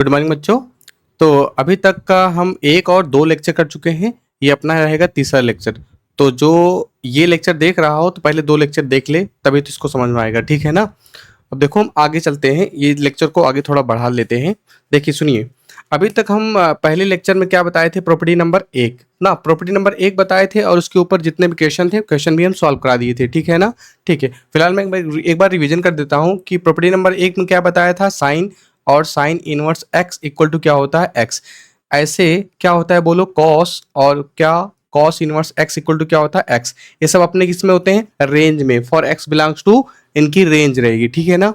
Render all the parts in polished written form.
Good morning बच्चों। तो अभी तक का हम एक और दो लेक्चर कर चुके हैं। ये अपना रहेगा तीसरा लेक्चर। तो जो ये लेक्चर देख रहा हो तो पहले दो लेक्चर देख ले, तभी तो इसको समझ में आएगा। ठीक है ना। अब देखो हम आगे चलते हैं, ये लेक्चर को आगे थोड़ा बढ़ा लेते हैं। देखिए सुनिए, अभी तक हम पहले लेक्चर में क्या बताए थे, प्रॉपर्टी नंबर एक ना, प्रॉपर्टी नंबर एक बताए थे और उसके ऊपर जितने भी क्वेश्चन थे, क्वेश्चन भी हम सॉल्व करा दिए थे। ठीक है ना। ठीक है, फिलहाल मैं एक बार रिवीजन कर देता हूँ कि प्रॉपर्टी नंबर एक में क्या बताया था, साइन और sine inverse x equal to क्या होता है, एक्स। ऐसे क्या होता है बोलो, कॉस, और क्या cos inverse x equal to क्या होता है, एक्स। ये सब अपने किस में होते हैं, रेंज में। फॉर एक्स बिलोंग्स टू, इनकी रेंज रहेगी। ठीक है ना।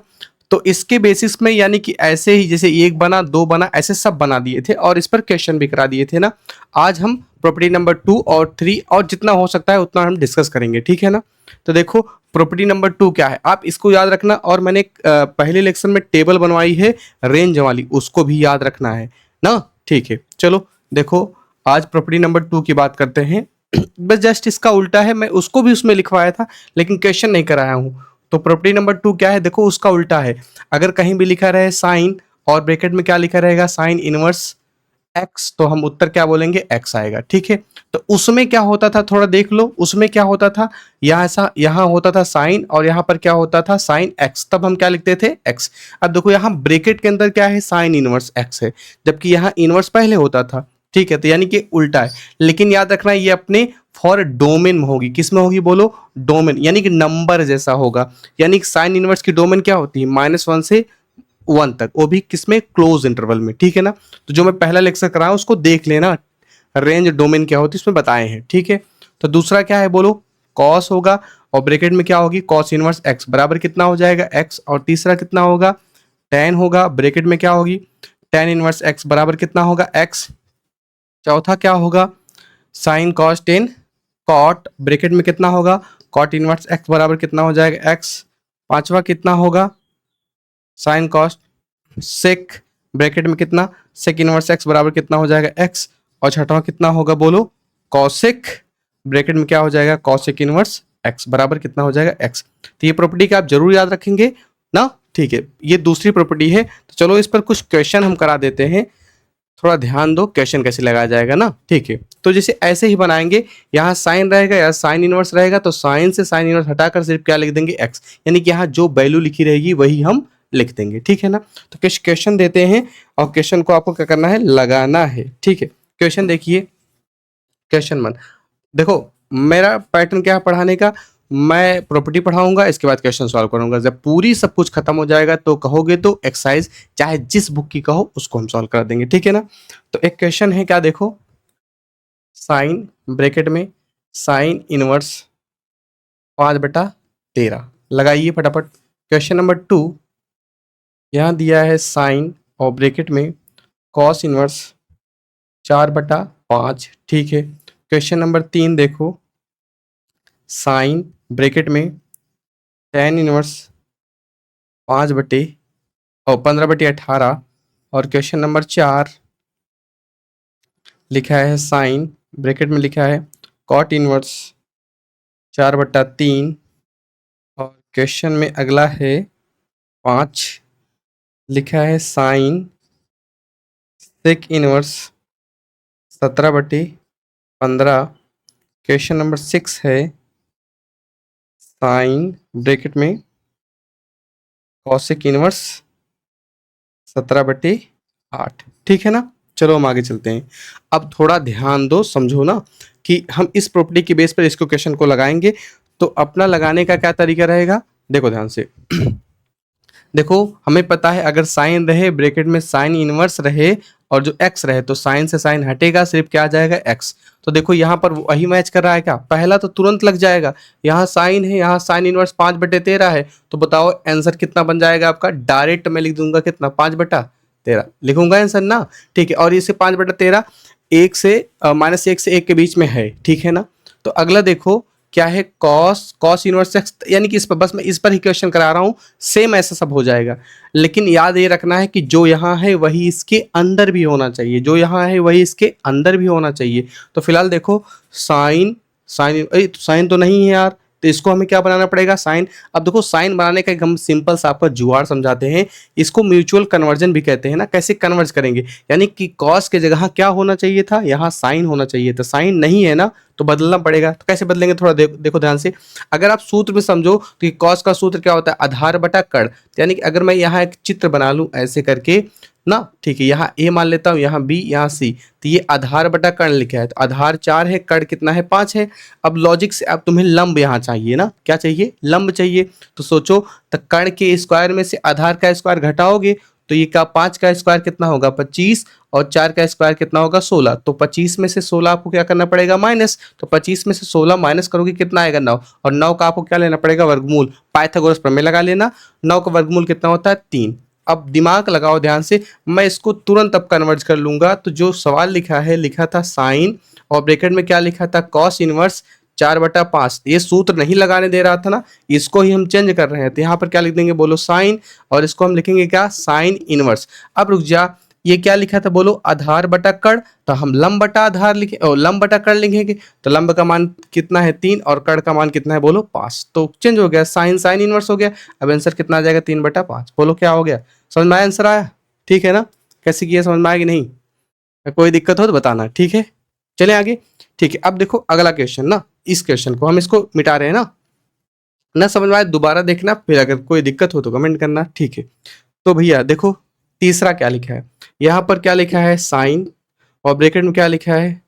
तो इसके बेसिस में, यानी कि ऐसे ही जैसे एक बना, दो बना, ऐसे सब बना दिए थे और इस पर क्वेश्चन भी करा दिए थे ना। आज हम प्रॉपर्टी नंबर 2 और 3 और जितना हो सकता है उतना हम डिस्कस करेंगे। ठीक है ना। तो देखो प्रॉपर्टी नंबर 2 क्या है, आप इसको याद रखना। और मैंने पहले लेक्चर में टेबल बनवाई है रेंज वाली, उसको भी याद रखना है ना। ठीक है, चलो देखो आज प्रॉपर्टी नंबर 2 की बात करते हैं। बस जस्ट इसका उल्टा है, मैं उसको भी उसमें लिखवाया था लेकिन क्वेश्चन नहीं कराया हूँ। तो प्रॉपर्टी नंबर 2 क्या है, देखो उसका उल्टा है। अगर कहीं भी लिखा रहे साइन और ब्रैकेट में क्या लिखा रहेगा, साइन इनवर्स एक्स, तो हम उत्तर क्या बोलेंगे, एक्स आएगा। ठीक है। तो उसमें क्या होता था, थोड़ा देख लो उसमें क्या होता था। यहाँ ऐसा, यहाँ होता था साइन और यहाँ पर क्या होता था, साइन एक्स, तब हम क्या लिखते थे, एक्स। अब देखो यहाँ ब्रैकेट के अंदर क्या है, साइन इनवर्स एक्स है, जबकि यहाँ इनवर्स पहले होता था। ठीक है, तो यानी कि उल्टा है। लेकिन याद रखना ये अपने फॉर डोमेन में होगी। किस में होगी बोलो, डोमेन, यानी कि नंबर जैसा होगा। यानी कि साइन इनवर्स की डोमेन क्या होती है, -1 से 1 तक, वो भी किसमें, क्लोज इंटरवल में। ठीक है ना। तो जो मैं पहला लेक्चर कराया उसको देख लेना, रेंज डोमेन क्या होती है इसमें बताए हैं। ठीक है। तो दूसरा क्या है बोलो, कॉस होगा और ब्रैकेट में क्या होगी, कॉस इनवर्स एक्स बराबर कितना हो जाएगा, एक्स। और तीसरा कितना होगा, टेन होगा, ब्रैकेट में क्या होगी, टेन इनवर्स एक्स बराबर कितना होगा, एक्स। चौथा क्या होगा, sine cos tan cot, bracket में कितना होगा, कॉट इनवर्स एक्स बराबर कितना हो जाएगा, एक्स। पांचवा कितना होगा, साइन कॉस सेक, ब्रैकेट में कितना, सेक इनवर्स एक्स बराबर कितना हो जाएगा, एक्स। और छठवां कितना होगा बोलो, कॉसेक, ब्रैकेट में क्या हो जाएगा, कॉसेक इनवर्स एक्स बराबर कितना हो जाएगा, एक्स। तो ये प्रॉपर्टी का आप जरूर याद रखेंगे ना। ठीक है, ये दूसरी प्रॉपर्टी है। तो चलो इस पर कुछ क्वेश्चन हम करा देते हैं, थोड़ा ध्यान दो क्वेश्चन कैसे लगाया जाएगा ना। ठीक है, तो जैसे ऐसे ही बनाएंगे, यहाँ साइन रहेगा या साइन इनवर्स रहेगा, तो साइन से साइन इनवर्स हटाकर सिर्फ क्या लिख देंगे, एक्स। यानी कि यहाँ जो वैल्यू लिखी रहेगी वही हम लिख देंगे। ठीक है ना। तो कुछ क्वेश्चन देते हैं और क्वेश्चन को आपको क्या करना है, लगाना है। ठीक है, क्वेश्चन देखिए, क्वेश्चन 1। देखो मेरा पैटर्न क्या है पढ़ाने का, मैं प्रॉपर्टी पढ़ाऊंगा, इसके बाद क्वेश्चन सॉल्व करूंगा। जब पूरी सब कुछ खत्म हो जाएगा तो कहोगे तो एक्सरसाइज चाहे जिस बुक की कहो उसको हम सॉल्व कर देंगे। ठीक है ना। तो एक क्वेश्चन है, क्या देखो, साइन ब्रैकेट में साइन इनवर्स 5/13 लगाइए फटाफट। क्वेश्चन नंबर 2, यहाँ दिया है साइन और ब्रैकेट में कॉस इनवर्स 4/5। ठीक है। क्वेश्चन नंबर 3 देखो, साइन ब्रैकेट में टेन इनवर्स 15/18। और क्वेश्चन नंबर 4 लिखा है साइन ब्रैकेट में लिखा है कॉट इनवर्स 4/3। और क्वेश्चन में अगला है 5, लिखा है sine sec inverse 17/15। Question number 6 है साइन ब्रैकेट में कॉसेक इनवर्स 17/8। ठीक है ना। चलो हम आगे चलते हैं। अब थोड़ा ध्यान दो, समझो ना कि हम इस प्रॉपर्टी के बेस पर इसको क्वेश्चन को लगाएंगे। तो अपना लगाने का क्या तरीका रहेगा, देखो ध्यान से। देखो हमें पता है अगर साइन रहे, ब्रैकेट में साइन इनवर्स रहे और जो एक्स रहे, तो साइन से साइन हटेगा, सिर्फ क्या आ जाएगा, एक्स। तो देखो यहाँ पर वही मैच कर रहा है क्या, पहला तो तुरंत लग जाएगा। यहाँ साइन है, यहाँ साइन इनवर्स 5/13 है, तो बताओ आंसर कितना बन जाएगा आपका। डायरेक्ट मैं लिख दूंगा कितना, 5/13 लिखूंगा आंसर ना। ठीक है। और इसे 5/13 1 से -1 से 1 के बीच में है। ठीक है ना। तो अगला देखो क्या है, कॉस इनवर्स एक्स, यानी कि इस पर बस मैं इस पर ही क्वेश्चन करा रहा हूँ, सेम ऐसा सब हो जाएगा। लेकिन याद ये रखना है कि जो यहाँ है वही इसके अंदर भी होना चाहिए, जो यहाँ है वही इसके अंदर भी होना चाहिए। तो फिलहाल देखो साइन, साइन तो नहीं है यार, तो इसको हमें क्या बनाना पड़ेगा, साइन। अब देखो साइन बनाने का एक हम सिंपल सा आपका जुगाड़ समझाते हैं, इसको म्यूचुअल कन्वर्जन भी कहते हैं ना। कैसे कन्वर्ज करेंगे, यानी कि कॉस के जगह क्या होना चाहिए था, यहाँ साइन होना चाहिए था, साइन नहीं है ना तो बदलना पड़ेगा। तो कैसे बदलेंगे, थोड़ा देखो ध्यान से। अगर आप सूत्र में समझो तो कॉस का सूत्र क्या होता है, आधार बटा कर्ण। यानी कि अगर मैं यहाँ एक चित्र बना लूं ऐसे करके ना, ठीक है, यहाँ ए मान लेता हूँ, यहाँ बी, यहाँ सी, तो ये आधार बटा कर्ण लिखा है, तो आधार 4 है, कर्ण कितना है, 5 है। अब लॉजिक से अब तुम्हें लंब यहाँ चाहिए ना, क्या चाहिए, लंब चाहिए। तो सोचो, तो कर्ण के स्क्वायर में से आधार का स्क्वायर घटाओगे तो ये का 5 का स्क्वायर कितना होगा, 25, और 4 का स्क्वायर कितना होगा, 16। तो 25 में से 16 आपको क्या करना पड़ेगा, माइनस। तो 25 में से 16 माइनस करोगे कितना आएगा, 9, और 9 का आपको क्या लेना पड़ेगा, वर्गमूल। पाइथागोरस प्रमेय लगा लेना, 9 का वर्गमूल कितना होता है, 3। अब दिमाग लगाओ ध्यान से, मैं इसको तुरंत अब कन्वर्ट कर लूंगा। तो जो सवाल लिखा है, लिखा था साइन, और ब्रैकेट में क्या लिखा था, कॉस इनवर्स 4/5। ये सूत्र नहीं लगाने दे रहा था ना, इसको ही हम चेंज कर रहे हैं। तो यहाँ पर क्या लिख देंगे, बोलो साइन, और इसको हम लिखेंगे क्या, साइन इनवर्स। अब रुक जा, ये क्या लिखा था, बोलो आधार बटा कर्ण। तो हम लंब बटा आधार लिखे, और लंब बटा कर्ण लिखेंगे। तो लंब का मान कितना है, 3, और कर्ण का मान कितना है, बोलो 5। तो चेंज हो गया, साइन साइन इनवर्स हो गया। अब आंसर कितना आ जाएगा, 3/5। बोलो क्या हो गया, समझ में आया, आंसर आया, ठीक है ना। कैसे किया, समझ में आया कि नहीं, कोई दिक्कत हो तो बताना, ठीक है। चले आगे, ठीक है। अब देखो अगला क्वेश्चन ना, इस क्वेश्चन को हम इसको मिटा रहे हैं ना समझ में आया दोबारा देखना, फिर अगर कोई दिक्कत हो तो कमेंट करना, ठीक है। तो भैया देखो तीसरा क्या लिखा है, यहाँ पर क्या लिखा है, साइन, और ब्रैकेट में क्या लिखा है,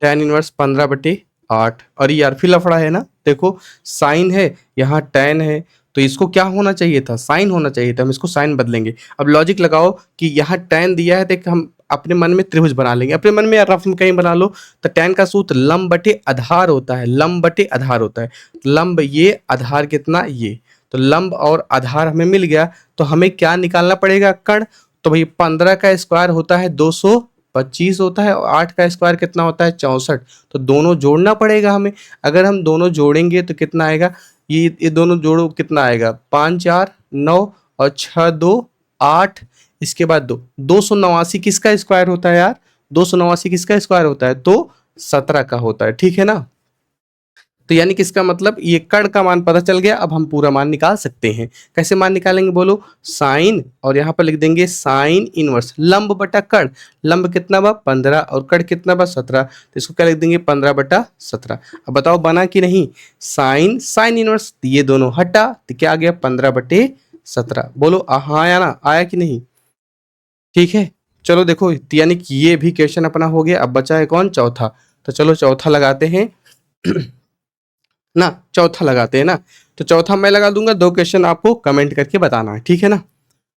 tan इनवर्स 15/8। और यार फिर लफड़ा है ना, देखो साइन है, यहाँ tan है, तो इसको क्या होना चाहिए था, साइन होना चाहिए था, हम इसको साइन बदलेंगे। अब लॉजिक लगाओ कि यहाँ tan दिया है, तो हम अपने मन में त्रिभुज बना लेंगे, अपने मन में या रफ में कहीं बना लो। तो tan का सूत्र लंब बटे आधार होता है, लंब बटे आधार होता है। लंब ये, आधार कितना ये, तो लंब और आधार हमें मिल गया। तो हमें क्या निकालना पड़ेगा, कर्ण। तो भाई 15 का स्क्वायर होता है 225 होता है, और 8 का स्क्वायर कितना होता है, 64। तो दोनों जोड़ना पड़ेगा हमें। अगर हम दोनों जोड़ेंगे तो कितना आएगा, ये दोनों जोड़ो कितना आएगा, 5 4 9, और 6 2 8, इसके बाद 2, 289 किसका स्क्वायर होता है यार, 289 किसका स्क्वायर होता है, तो 17 का होता है, ठीक है ना। तो यानी कि इसका मतलब ये कर्ण का मान पता चल गया। अब हम पूरा मान निकाल सकते हैं। कैसे मान निकालेंगे, बोलो साइन, और यहाँ पर लिख देंगे साइन इनवर्स लंब बटा कर्ण। लंब कितना बा, 15, और कर्ण कितना बा, 17। तो इसको क्या लिख देंगे, 15/17। अब बताओ बना कि नहीं, साइन साइन इनवर्स, ये दोनों हटा तो क्या आ गया, 15/17। बोलो हाँ आया ना, आया कि नहीं, ठीक है। चलो देखो, यानी कि ये भी क्वेश्चन अपना हो गया। अब बचा है कौन, चौथा। तो चलो चौथा लगाते हैं ना, चौथा लगाते हैं ना। तो चौथा मैं लगा दूंगा, 2 क्वेश्चन आपको कमेंट करके बताना है, ठीक है ना।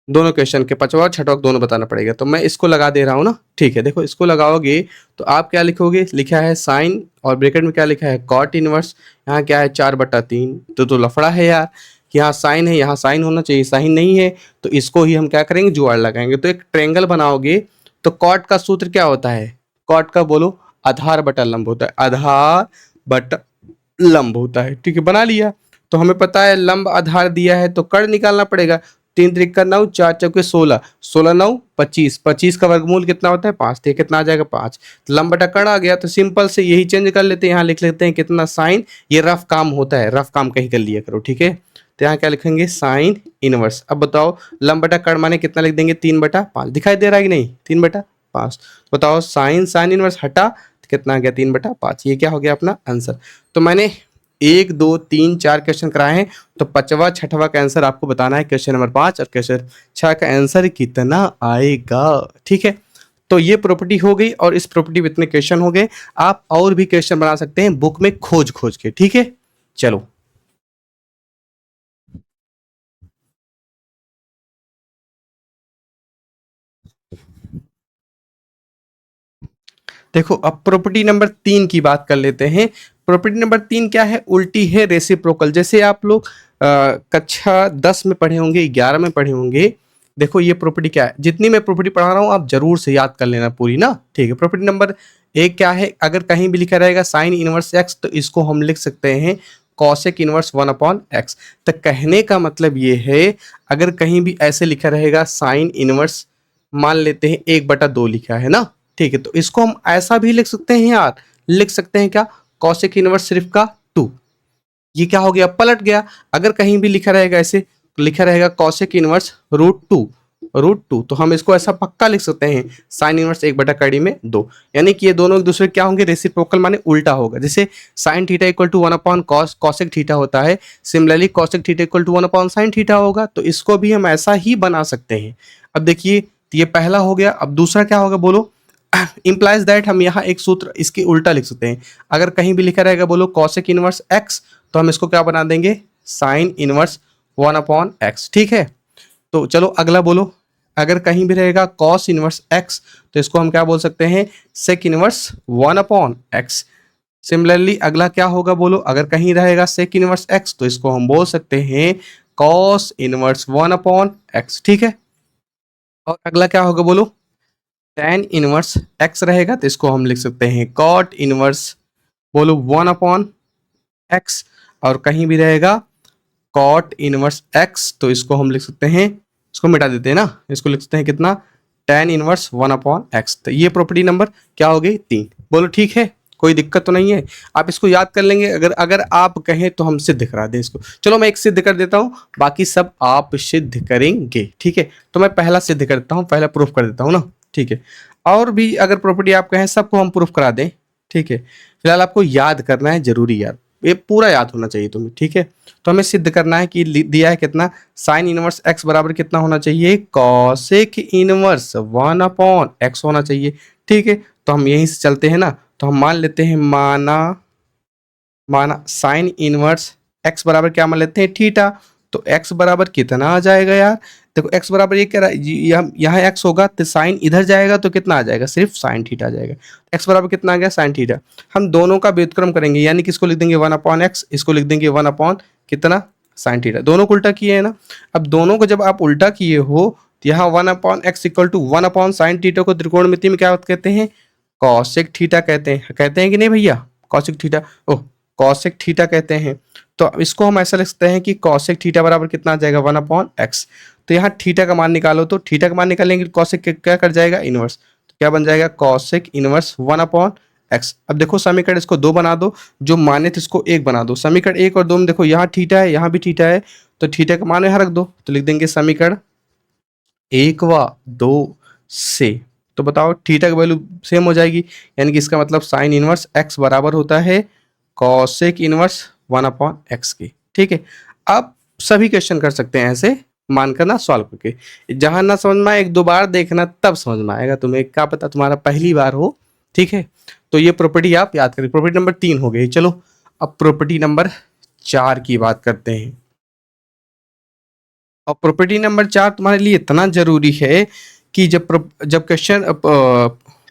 दोनों क्वेश्चन के पांचवा और छठवा दोनों बताना पड़ेगा। तो मैं इसको लगा दे रहा हूँ ना, ठीक है। देखो इसको लगाओगे तो आप क्या लिखोगे, लिखा है साइन, और ब्रैकेट में क्या लिखा है, कॉट इनवर्स। यहाँ क्या है, 4/3। तो लफड़ा है यार, कि यहाँ साइन है, यहाँ साइन होना चाहिए, साइन नहीं है। तो इसको ही हम क्या करेंगे, जुगाड़ लगाएंगे। तो एक ट्रेंगल बनाओगे, तो कॉट का सूत्र क्या होता है, कॉट का बोलो आधार बटा लंब होता है, आधार बटा लंब होता है, ठीक है। बना लिया, तो हमें पता है लंब आधार दिया है, तो कर्ण निकालना पड़ेगा। 3 त्रिक 9, 4 चौके 16, 16 9 25, 25 का वर्गमूल कितना होता है, 5। तो कितना आ जाएगा, 5। तो लंब बटा कर्ण आ गया। तो सिंपल से यही चेंज कर लेते हैं, यहाँ लिख लेते हैं कितना, साइन। ये रफ काम होता है, रफ काम कहीं कर लिया करो, ठीक है। तो यहाँ क्या लिखेंगे, साइन इनवर्स। अब बताओ लंब बटा कर्ण माने कितना लिख देंगे, 3/5। दिखाई दे रहा है कि नहीं, 3/5। बताओ साइन साइन इनवर्स हटा तो कितना आ गया, 3/5। ये क्या हो गया अपना आंसर। तो मैंने 1 2 3 4 क्वेश्चन कराए हैं। तो पांचवा छठवा का आंसर आपको बताना है, क्वेश्चन नंबर 5 और क्वेश्चन 6 का आंसर कितना आएगा, ठीक है। तो ये प्रॉपर्टी हो गई, और इस प्रॉपर्टी में इतने क्वेश्चन हो गए। आप और भी क्वेश्चन बना सकते हैं बुक में खोज खोज के, ठीक है। चलो देखो, अब प्रॉपर्टी नंबर 3 की बात कर लेते हैं। प्रॉपर्टी नंबर 3 क्या है, उल्टी है रेसिप्रोकल। जैसे आप लोग कक्षा 10 में पढ़े होंगे, 11 में पढ़े होंगे। देखो ये प्रॉपर्टी क्या है, जितनी मैं प्रॉपर्टी पढ़ा रहा हूँ आप जरूर से याद कर लेना पूरी ना, ठीक है। प्रॉपर्टी नंबर 1 क्या है, अगर कहीं भी लिखा रहेगा साइन इनवर्स एक्स, तो इसको हम लिख सकते हैं कॉसेक इनवर्स 1/x। तो कहने का मतलब ये है, अगर कहीं भी ऐसे लिखा रहेगा साइन इनवर्स, मान लेते हैं 1/2 लिखा है ना, ठीक है। तो इसको हम ऐसा भी लिख सकते हैं यार, लिख सकते हैं क्या, कॉसेक इनवर्स सिर्फ का 2। ये क्या हो गया, पलट गया। अगर कहीं भी लिखा रहेगा ऐसे, लिखा रहेगा कॉसेक इनवर्स √2 तो हम इसको ऐसा पक्का लिख सकते हैं साइन इनवर्स 1/2 यानी कि ये दोनों एक दूसरे क्या होंगे, रेसिप्रोकल माने उल्टा होगा। जैसे sine theta equal to 1/cos cosec theta होता है, similarly cosec theta equal to 1/sin theta होगा। तो इसको भी हम ऐसा ही बना सकते हैं। अब देखिए ये पहला हो गया, अब दूसरा क्या होगा बोलो, इंप्लाइज दैट हम यहाँ एक सूत्र इसके उल्टा लिख सकते हैं। अगर कहीं भी लिखा रहेगा बोलो कॉसेक इनवर्स एक्स, तो हम इसको क्या बना देंगे, साइन इनवर्स 1/x। ठीक है, तो चलो अगला बोलो, अगर कहीं भी रहेगा कॉस इनवर्स एक्स, तो इसको हम क्या बोल सकते हैं, सेक इनवर्स 1/x। सिमिलरली अगला क्या होगा बोलो, अगर कहीं रहेगा सेक इनवर्स एक्स, तो इसको हम बोल सकते हैं कॉस इनवर्स 1/x। ठीक है, और अगला क्या होगा बोलो, tan इनवर्स एक्स रहेगा, तो इसको हम लिख सकते हैं कॉट इनवर्स बोलो 1/x। और कहीं भी रहेगा कॉट इनवर्स एक्स, तो इसको हम लिख सकते हैं, इसको मिटा देते हैं ना, इसको लिख सकते हैं कितना, tan इनवर्स 1/x। तो ये प्रॉपर्टी नंबर क्या हो गई, 3। बोलो ठीक है, कोई दिक्कत तो नहीं है, आप इसको याद कर लेंगे। अगर अगर आप कहें तो हम सिद्ध करा दें इसको। चलो मैं एक सिद्ध कर देता हूँ, बाकी सब आप सिद्ध करेंगे। ठीक है, तो मैं पहला सिद्ध कर देता हूँ, पहला प्रूफ कर देता हूँ ना। ठीक है, और भी अगर प्रॉपर्टी आप कहें सबको हम प्रूफ करा दें। ठीक है, फिलहाल आपको याद करना है जरूरी यार, ये पूरा याद होना चाहिए तुम्हें। ठीक है, तो हमें सिद्ध करना है कि दिया है कितना, साइन इनवर्स एक्स बराबर कितना होना चाहिए, कॉसेक इनवर्स 1/x होना चाहिए। ठीक है, तो हम यहीं से चलते हैं ना, तो हम मान लेते हैं, माना माना साइन इनवर्स एक्स बराबर क्या मान लेते हैं, थीटा। तो एक्स बराबर कितना आ जाएगा यार, देखो एक्स बराबर ये कह रहा है, यहाँ एक्स होगा तो साइन इधर जाएगा तो कितना आ जाएगा, सिर्फ साइन थीटा आ जाएगा। एक्स बराबर कितना आ गया, साइन थीटा। हम दोनों का व्युत्क्रम करेंगे, यानी कि इसको लिख देंगे 1/x, इसको लिख देंगे 1 कितना, साइन थीटा। दोनों को उल्टा किए है ना। अब दोनों को जब आप उल्टा किए हो, तो यहाँ 1/x equal to 1/sin theta को त्रिकोणमिति में क्या कहते हैं, कॉसेक थीटा कहते हैं कि नहीं भैया, कॉसेक थीटा, ओह कॉसेक थीटा कहते हैं। तो इसको हम ऐसा लिख सकते हैं कि कॉसेक थीटा बराबर कितना आ जाएगा, 1/x। तो यहाँ थीटा का मान निकालो, तो थीटा का मान निकालेंगे, कॉसेक क्या कर जाएगा, इनवर्स। तो क्या बन जाएगा, कॉसेक इनवर्स 1/x। अब देखो समीकरण इसको 2 बना दो, जो माने थे इसको 1 बना दो। समीकरण 1 और 2 में देखो यहाँ थीटा है, यहाँ भी थीटा है, तो थीटा का मान यहाँ रख दो, तो लिख देंगे समीकरण 1 व 2 से। तो बताओ थीटा की वैल्यू सेम हो जाएगी, यानी कि इसका मतलब साइन इनवर्स एक्स बराबर होता है कॉसेक इनवर्स 1/x की। ठीक है, आप सभी क्वेश्चन कर सकते हैं ऐसे मानकर ना, सॉल्व करके। जहां ना समझ में आए 1-2 बार देखना, तब समझ में आएगा तुम्हें, क्या पता तुम्हारा पहली बार हो। ठीक है, तो ये प्रॉपर्टी आप याद करें, प्रॉपर्टी नंबर 3 हो गई। चलो अब प्रॉपर्टी नंबर 4 की बात करते हैं। और प्रॉपर्टी नंबर 4 तुम्हारे लिए इतना जरूरी है कि जब क्वेश्चन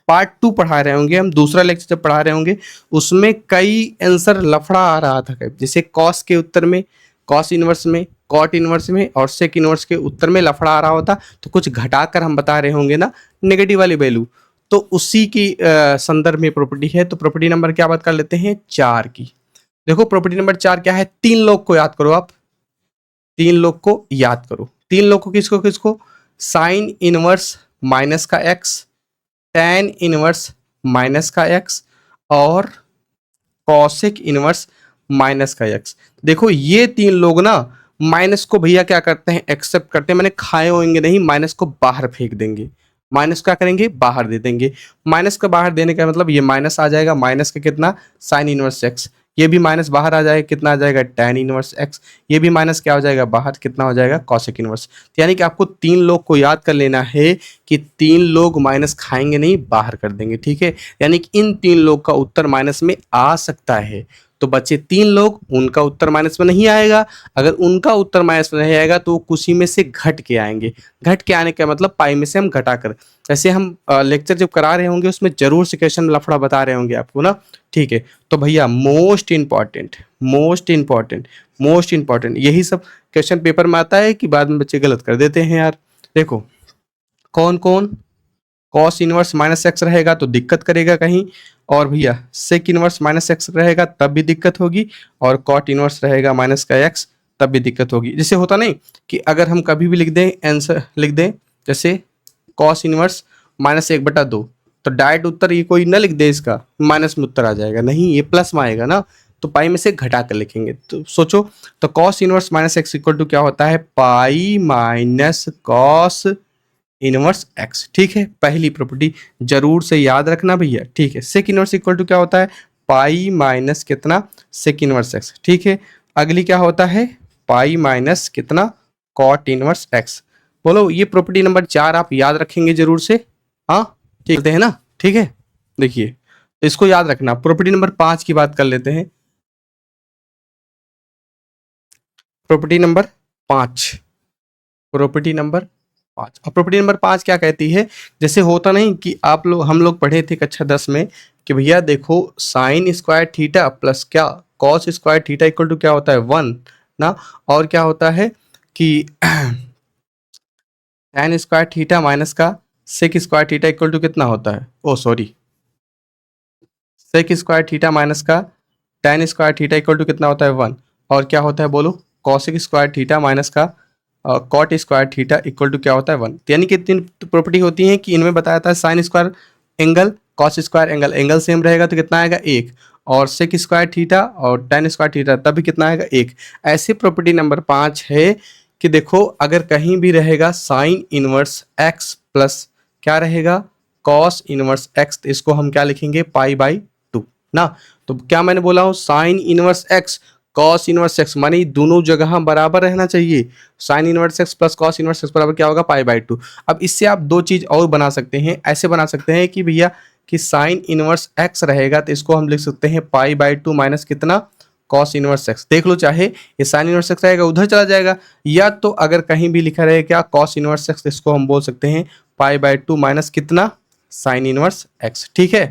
पार्ट 2 पढ़ा रहे होंगे हम, दूसरा लेक्चर जब पढ़ा रहे होंगे, उसमें कई आंसर लफड़ा आ रहा था। जैसे कॉस के उत्तर में, कॉस इनवर्स में, कॉट इनवर्स में और सेक इनवर्स के उत्तर में लफड़ा आ रहा होता, तो कुछ घटाकर हम बता रहे होंगे ना नेगेटिव वाली वैल्यू, तो उसी की संदर्भ में प्रॉपर्टी है। तो प्रॉपर्टी नंबर क्या बात कर लेते हैं, 4 की। देखो प्रॉपर्टी नंबर 4 क्या है, 3 लोग को याद करो आप, 3 लोग को याद करो। 3 लोग को किसको किसको, साइन इनवर्स माइनस का एक्स, tan इनवर्स माइनस का एक्स और कॉसेक इनवर्स माइनस का एक्स। देखो ये 3 लोग ना माइनस को भैया क्या करते हैं, एक्सेप्ट करते हैं, मैंने खाए होंगे नहीं, माइनस को बाहर फेंक देंगे। माइनस क्या करेंगे, बाहर दे देंगे। माइनस का बाहर देने का मतलब ये माइनस आ जाएगा, माइनस का कितना, साइन इनवर्स एक्स। ये भी माइनस बाहर आ जाएगा, कितना आ जाएगा, tan इनवर्स एक्स। ये भी माइनस क्या हो जाएगा बाहर, कितना हो जाएगा, कॉसेक इनवर्स। यानी कि आपको 3 लोग को याद कर लेना है कि 3 लोग माइनस खाएंगे नहीं, बाहर कर देंगे। ठीक है, यानी कि इन 3 लोग का उत्तर माइनस में आ सकता है। तो बच्चे 3 लोग, उनका उत्तर माइनस में नहीं आएगा। अगर उनका उत्तर माइनस में नहीं आएगा तो कुछ में से घट के आएंगे। घट के आने का मतलब पाई में से हम घटा कर, जैसे हम लेक्चर जब करा रहे होंगे उसमें जरूर से क्वेश्चन लफड़ा बता रहे होंगे आपको ना। ठीक है, तो भैया मोस्ट इंपॉर्टेंट यही सब क्वेश्चन पेपर में आता है कि बाद में बच्चे गलत कर देते हैं यार। देखो कौन कौन, कॉस इनवर्स माइनस एक्स रहेगा तो दिक्कत करेगा कहीं, और भैया सेक इनवर्स माइनस एक्स रहेगा तब भी दिक्कत होगी, और कॉट इनवर्स रहेगा माइनस का एक्स तब भी दिक्कत होगी। जैसे होता नहीं कि अगर हम कभी भी लिख दें, आंसर लिख दें जैसे कॉस इनवर्स -1/2, तो डायरेक्ट उत्तर ये कोई ना लिख दे, इसका माइनस में उत्तर आ जाएगा, नहीं ये प्लस में आएगा ना। तो पाई में से घटा कर लिखेंगे। तो सोचो, तो cos inverse minus x equal to क्या होता है, pi minus cos inverse x. ठीक है, पहली प्रॉपर्टी जरूर से याद रखना भैया। ठीक है, सेक इनवर्स इक्वल टू क्या होता है, पाई माइनस कितना, सेक इनवर्स एक्स। ठीक है, अगली क्या होता है, पाई माइनस कितना, कॉट इनवर्स एक्स। बोलो, ये प्रॉपर्टी नंबर 4 आप याद रखेंगे जरूर से। हाँ ठीक है ना, ठीक है। देखिए, तो इसको याद रखना। प्रॉपर्टी नंबर 5 की बात कर लेते हैं। Property number 5, property number 5। और प्रॉपर्टी नंबर 5 क्या कहती है, जैसे होता नहीं कि आप लोग, हम लोग पढ़े थे कक्षा 10 में कि भैया देखो साइन स्क्वायर थीटा प्लस क्या, cos square theta equal to क्या होता है, 1 ना। और क्या होता है कि tan स्क्वायर थीटा माइनस का sec square theta equal to कितना होता है, oh sorry, sec square theta minus का tan square theta equal to कितना होता है, 1। और क्या होता है बोलो, कॉसिक स्क्वायर थीटा माइनस का cot square theta equal to क्या होता है, 1। यानी कि 3 प्रॉपर्टी होती हैं कि इनमें बताया था sine square angle, cos square angle, angle same रहेगा तो कितना आएगा, 1। और सेक स्क्वायर थीटा और tan स्क्वायर थीटा तब भी कितना आएगा, 1। ऐसी प्रॉपर्टी नंबर 5 है कि देखो अगर कहीं भी रहेगा साइन इनवर्स एक्स प्लस क्या रहेगा, कॉस इनवर्स एक्स, तो इसको हम क्या लिखेंगे, पाई बाई 2 ना। तो क्या मैंने बोला हूँ, sign inverse x cos inverse x, माने दोनों जगह बराबर रहना चाहिए। Sign inverse x plus cos inverse x बराबर क्या होगा, पाई बाई 2। अब इससे आप दो चीज और बना सकते हैं, ऐसे बना सकते हैं कि भैया कि साइन इनवर्स एक्स रहेगा तो इसको हम लिख सकते हैं पाई बाई 2 माइनस कितना, कॉस इनवर्स एक्स। देख लो, चाहे ये साइन इनवर्स एक्स रहेगा उधर चला जाएगा, या तो अगर कहीं भी लिखा रहेगा क्या, कॉस इनवर्स एक्स, इसको हम बोल सकते हैं पाई बाई 2 माइनस कितना, साइन इनवर्स एक्स। ठीक है,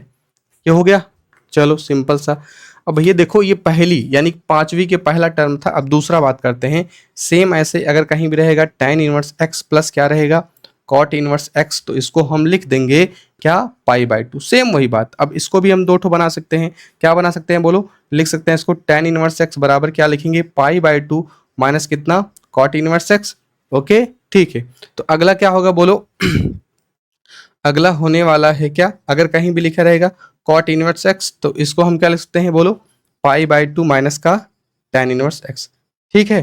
ये हो गया। चलो सिंपल सा। अब भैया देखो, ये पहली यानी 5वीं के पहला टर्म था। अब दूसरा बात करते हैं। सेम ऐसे अगर कहीं भी रहेगा tan इनवर्स एक्स प्लस क्या रहेगा, कॉट इनवर्स एक्स, तो इसको हम लिख देंगे क्या, पाई बाई 2। सेम वही बात। अब इसको भी हम दो ठो बना सकते हैं। क्या बना सकते हैं बोलो, लिख सकते हैं इसको tan इनवर्स एक्स बराबर क्या लिखेंगे, पाई बाई 2 माइनस कितना, कॉट इनवर्स एक्स। ओके ठीक है, तो अगला क्या होगा बोलो अगला होने वाला है क्या, अगर कहीं भी लिखा रहेगा कॉट इनवर्स एक्स, तो इसको हम क्या लिख सकते हैं बोलो, पाई बाई 2 माइनस का tan इनवर्स एक्स। ठीक है,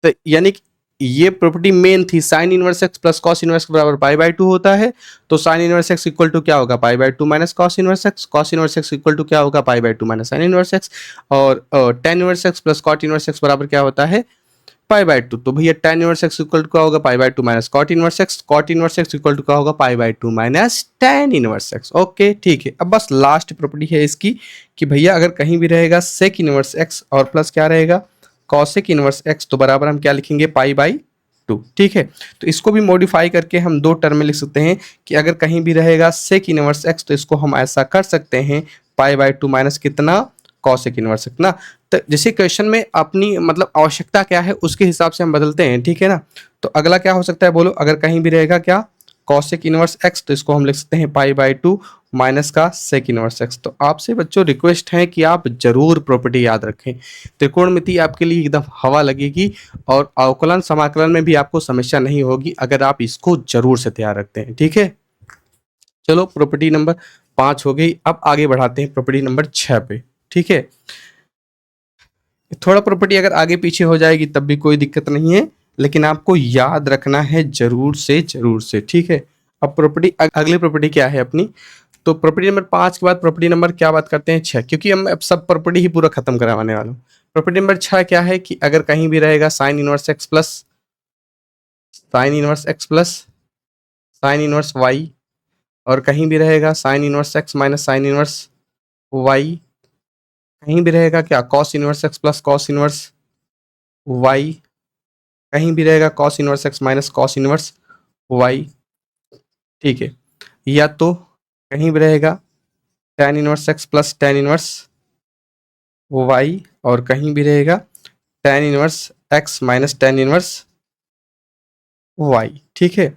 तो यानी कि ये प्रॉपर्टी मेन थी, sine inverse x plus cos inverse के बराबर पाई बाई 2 होता है। तो sine inverse x equal to क्या होगा, pi by 2 minus cos inverse x. Cos inverse x equal to क्या होगा, pi by 2 minus sine inverse x. और tan inverse x plus cot inverse x बराबर क्या होता है, पाई बाई 2। तो भैया tan inverse x equal to क्या होगा, pi by 2 minus cot inverse x. Cot inverse x equal to क्या होगा, pi by 2 minus tan inverse x. Okay ठीक है, अब बस लास्ट प्रॉपर्टी है इसकी कि भैया अगर कहीं भी रहेगा सेक इनवर्स एक्स और प्लस क्या रहेगा, कॉसेक इनवर्स एक्स, तो बराबर हम क्या लिखेंगे, पाई बाई 2। ठीक है, तो इसको भी मॉडिफाई करके हम दो टर्म में लिख सकते हैं कि अगर कहीं भी रहेगा सेक इनवर्स एक्स, तो इसको हम ऐसा कर सकते हैं पाई बाई 2 माइनस कितना, कॉसेक इनवर्स एक्स ना। तो जैसे क्वेश्चन में अपनी मतलब आवश्यकता क्या है उसके हिसाब से हम बदलते हैं। ठीक है ना, तो अगला क्या हो सकता है बोलो, अगर कहीं भी रहेगा क्या, कॉसेक इनवर्स एक्स, तो इसको हम लिख सकते हैं पाई बाई 2 माइनस का सेक इनवर्स एक्स। तो आपसे बच्चों रिक्वेस्ट है कि आप जरूर प्रॉपर्टी याद रखें। त्रिकोणमिति आपके लिए एकदम हवा लगेगी और अवकलन समाकलन में भी आपको समस्या नहीं होगी अगर आप इसको जरूर से तैयार रखते हैं। ठीक है, चलो प्रॉपर्टी नंबर 5 हो गई। अब आगे बढ़ाते हैं प्रॉपर्टी नंबर 6 पे। ठीक है, थोड़ा प्रॉपर्टी अगर आगे पीछे हो जाएगी तब भी कोई दिक्कत नहीं है, लेकिन आपको याद रखना है जरूर से जरूर से। ठीक है, अब प्रॉपर्टी अगली प्रॉपर्टी क्या है अपनी, तो प्रॉपर्टी नंबर 5 के बाद प्रॉपर्टी नंबर क्या बात करते हैं, 6, क्योंकि हम अब सब प्रॉपर्टी ही पूरा खत्म करवाने वाला हूँ। प्रॉपर्टी नंबर 6 क्या है कि अगर कहीं भी रहेगा sine inverse x plus sine inverse x plus sine inverse y, और कहीं भी रहेगा sine inverse x minus sine inverse y, कहीं भी रहेगा क्या, cos inverse x plus cos inverse y, कहीं भी रहेगा cos inverse x minus cos inverse y. ठीक है, या तो कहीं भी रहेगा tan inverse x plus tan inverse y, और कहीं भी रहेगा tan inverse x minus tan inverse y. ठीक है,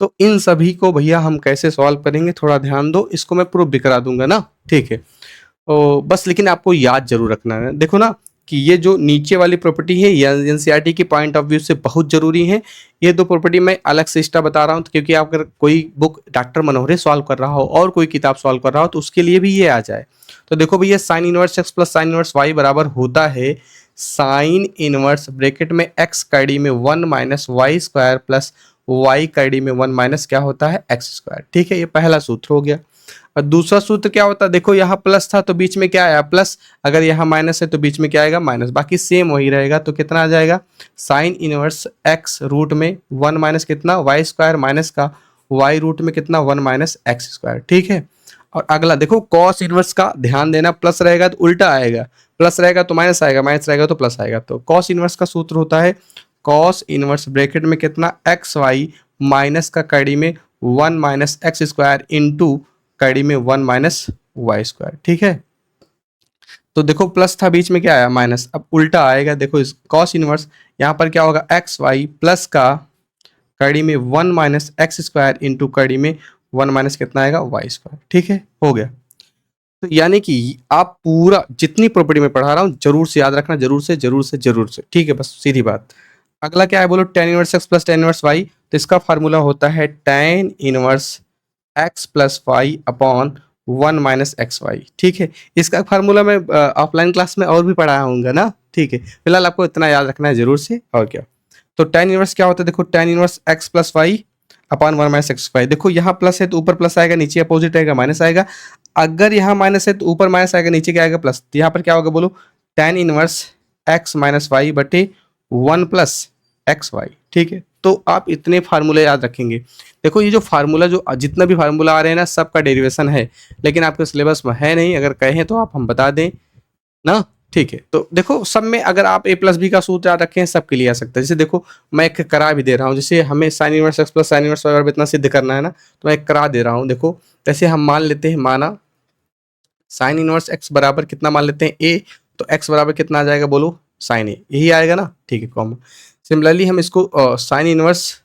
तो इन सभी को भैया हम कैसे सॉल्व करेंगे, थोड़ा ध्यान दो, इसको मैं प्रूफ भी करा दूंगा ना। ठीक है, तो बस लेकिन आपको याद जरूर रखना है। देखो ना कि ये जो नीचे वाली प्रॉपर्टी है ये एनसीईआरटी के पॉइंट ऑफ व्यू से बहुत जरूरी है। ये दो प्रॉपर्टी मैं अलग से एक्स्ट्रा बता रहा हूँ, तो क्योंकि आप अगर कोई बुक डॉक्टर मनोहरे सॉल्व कर रहा हो और कोई किताब सॉल्व कर रहा हो तो उसके लिए भी ये आ जाए। तो देखो भैया sine inverse x plus sine inverse y बराबर होता है साइन इनवर्स ब्रैकेट में एक्स कड़ी में 1 minus y square plus y कड़ी में 1 माइनस क्या होता है एक्स स्क्वायर। ठीक है, ये पहला सूत्र हो गया। और दूसरा सूत्र क्या होता है, देखो यहाँ प्लस था तो बीच में क्या आया प्लस, अगर यहाँ माइनस है तो बीच में क्या आएगा माइनस, बाकी सेम वही रहेगा। तो कितना आ जाएगा साइन इनवर्स एक्स रूट में 1 माइनस कितना वाई स्क्वायर माइनस का वाई रूट में कितना 1 माइनस एक्स स्क्वायर। ठीक है, और अगला देखो कॉस इनवर्स का ध्यान देना, प्लस रहेगा तो उल्टा आएगा, प्लस रहेगा तो माइनस आएगा, माइनस रहेगा तो प्लस आएगा। तो कॉस इनवर्स का सूत्र होता है कॉस इनवर्स ब्रैकेट में कितना एक्स वाई माइनस का कड़ी में 1 माइनस एक्स स्क्वायर इंटू कड़ी में 1 माइनस वाई स्क्वायर। ठीक है, तो देखो प्लस था बीच में क्या आया माइनस, अब उल्टा आएगा। देखो इस कॉस इनवर्स यहाँ पर क्या होगा एक्स वाई प्लस का कड़ी में 1 माइनस एक्स स्क्वायर इंटू कड़ी में 1 माइनस कितना आएगा वाई स्क्वायर। ठीक है, हो गया। तो यानी कि आप पूरा जितनी प्रॉपर्टी में पढ़ा रहा हूँ जरूर से याद रखना, जरूर से जरूर से जरूर से। ठीक है, बस सीधी बात। अगला क्या है बोलो, tan inverse x plus tan inverse y. तो इसका फार्मूला होता है tan inverse x plus y upon 1 minus x y. ठीक है, इसका फार्मूला मैं ऑफलाइन क्लास में और भी पढ़ाया हूँगा ना। ठीक है, फिलहाल आपको इतना याद रखना है जरूर से, और क्या। तो टेन इनवर्स क्या होता है, देखो tan inverse x plus y upon 1 minus x y. देखो यहाँ प्लस है तो ऊपर प्लस आएगा, नीचे अपोजिट आएगा माइनस आएगा। अगर यहाँ माइनस है तो ऊपर माइनस आएगा, नीचे क्या आएगा प्लस। तो यहाँ पर क्या होगा बोलो, tan inverse x minus y बटे 1 प्लस एक्स वाई। ठीक है, तो आप इतने फार्मूले याद रखेंगे। देखो ये जो फार्मूला जो जितना भी फार्मूला आ रहे हैं ना सबका डेरिवेशन है, लेकिन आपके सिलेबस में है नहीं, अगर कहें तो आप हम बता दें ना। ठीक है, तो देखो सब में अगर आप ए प्लस बी का सूत्र याद रखें सबके लिए आ सकता है। जैसे देखो मैं एक करा भी दे रहा हूँ, जैसे हमें sine inverse x plus sine inverse y इतना सिद्ध करना है ना, तो मैं एक करा दे रहा हूँ। देखो जैसे हम मान लेते हैं, माना साइन इनवर्स एक्स बराबर कितना मान लेते हैं ए, तो एक्स बराबर कितना आ जाएगा बोलो साइन ए, यही आएगा ना। ठीक है, कॉमन। सिमिलरली हम इसको sine inverse